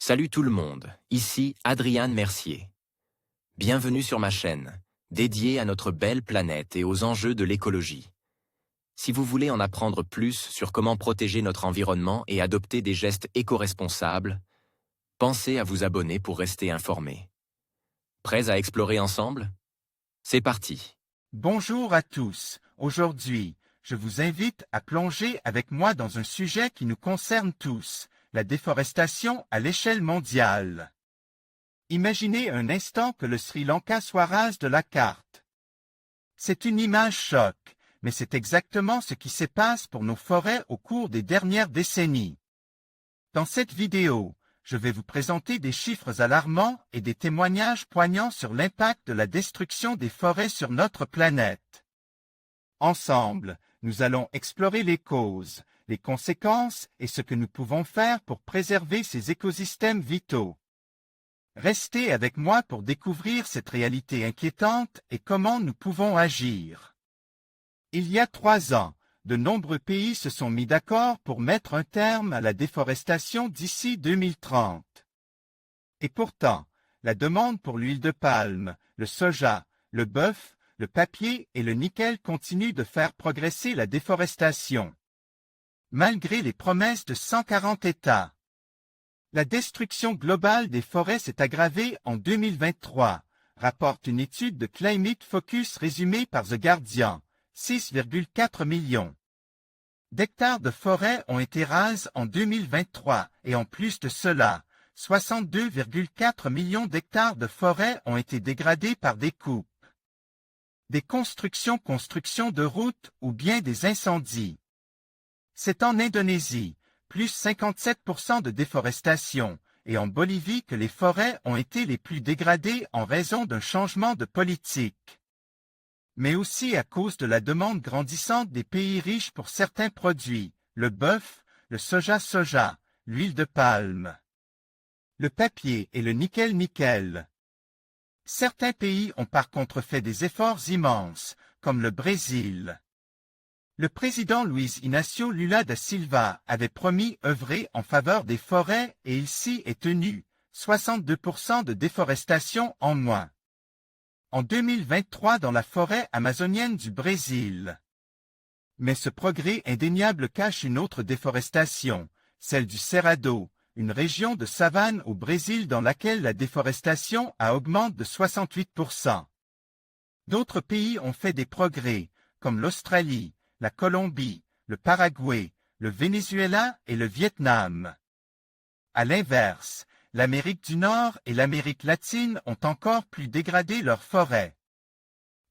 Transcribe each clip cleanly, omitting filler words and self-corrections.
Salut tout le monde, ici Adrian Mercier. Bienvenue sur ma chaîne, dédiée à notre belle planète et aux enjeux de l'écologie. Si vous voulez en apprendre plus sur comment protéger notre environnement et adopter des gestes éco-responsables, pensez à vous abonner pour rester informé. Prêts à explorer ensemble? C'est parti! Bonjour à tous. Aujourd'hui, je vous invite à plonger avec moi dans un sujet qui nous concerne tous, la déforestation à l'échelle mondiale. Imaginez un instant que le Sri Lanka soit rase de la carte. C'est une image choc, mais c'est exactement ce qui se passe pour nos forêts au cours des dernières décennies. Dans cette vidéo, je vais vous présenter des chiffres alarmants et des témoignages poignants sur l'impact de la destruction des forêts sur notre planète. Ensemble, nous allons explorer les causes, les conséquences et ce que nous pouvons faire pour préserver ces écosystèmes vitaux. Restez avec moi pour découvrir cette réalité inquiétante et comment nous pouvons agir. Il y a 3 ans, de nombreux pays se sont mis d'accord pour mettre un terme à la déforestation d'ici 2030. Et pourtant, la demande pour l'huile de palme, le soja, le bœuf, le papier et le nickel continue de faire progresser la déforestation. Malgré les promesses de 140 États, la destruction globale des forêts s'est aggravée en 2023, rapporte une étude de Climate Focus résumée par The Guardian. 6,4 millions d'hectares de forêt ont été rases en 2023 et en plus de cela, 62,4 millions d'hectares de forêt ont été dégradés par des coupes, des constructions de routes ou bien des incendies. C'est en Indonésie, plus 57% de déforestation, et en Bolivie que les forêts ont été les plus dégradées en raison d'un changement de politique, mais aussi à cause de la demande grandissante des pays riches pour certains produits, le bœuf, le soja, l'huile de palme, le papier et le nickel. Certains pays ont par contre fait des efforts immenses, comme le Brésil. Le président Luiz Inácio Lula da Silva avait promis œuvrer en faveur des forêts et il s'y est tenu, 62% de déforestation en moins en 2023 dans la forêt amazonienne du Brésil. Mais ce progrès indéniable cache une autre déforestation, celle du Cerrado, une région de savane au Brésil dans laquelle la déforestation a augmenté de 68%. D'autres pays ont fait des progrès, comme l'Australie, la Colombie, le Paraguay, le Venezuela et le Vietnam. À l'inverse, l'Amérique du Nord et l'Amérique latine ont encore plus dégradé leurs forêts.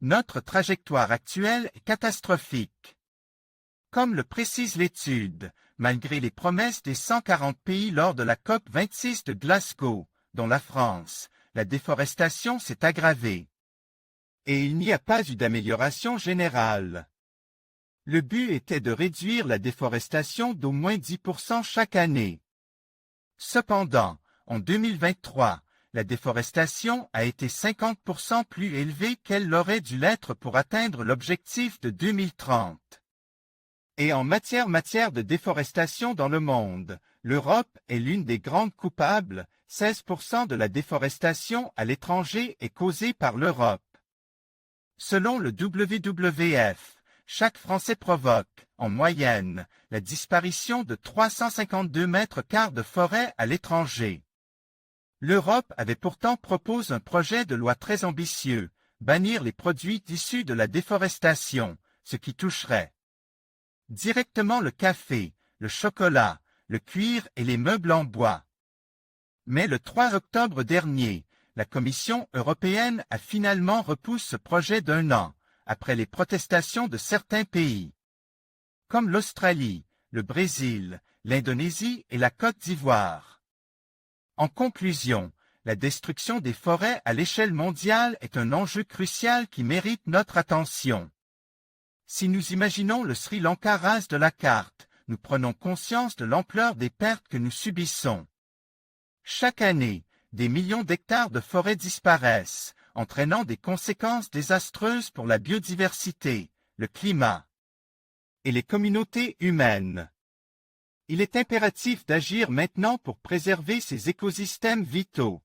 Notre trajectoire actuelle est catastrophique. Comme le précise l'étude, malgré les promesses des 140 pays lors de la COP26 de Glasgow, dont la France, la déforestation s'est aggravée. Et il n'y a pas eu d'amélioration générale. Le but était de réduire la déforestation d'au moins 10% chaque année. Cependant, en 2023, la déforestation a été 50% plus élevée qu'elle l'aurait dû l'être pour atteindre l'objectif de 2030. Et en matière de déforestation dans le monde, l'Europe est l'une des grandes coupables, 16% de la déforestation à l'étranger est causée par l'Europe. Selon le WWF, chaque Français provoque, en moyenne, la disparition de 352 mètres carrés de forêt à l'étranger. L'Europe avait pourtant proposé un projet de loi très ambitieux, bannir les produits issus de la déforestation, ce qui toucherait directement le café, le chocolat, le cuir et les meubles en bois. Mais le 3 octobre dernier, la Commission européenne a finalement repoussé ce projet d'1 an, après les protestations de certains pays, comme l'Australie, le Brésil, l'Indonésie et la Côte d'Ivoire. En conclusion, la destruction des forêts à l'échelle mondiale est un enjeu crucial qui mérite notre attention. Si nous imaginons le Sri Lanka rase de la carte, nous prenons conscience de l'ampleur des pertes que nous subissons. Chaque année, des millions d'hectares de forêts disparaissent, entraînant des conséquences désastreuses pour la biodiversité, le climat et les communautés humaines. Il est impératif d'agir maintenant pour préserver ces écosystèmes vitaux.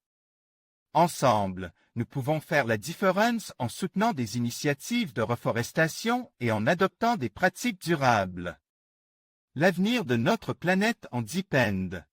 Ensemble, nous pouvons faire la différence en soutenant des initiatives de reforestation et en adoptant des pratiques durables. L'avenir de notre planète en dépend.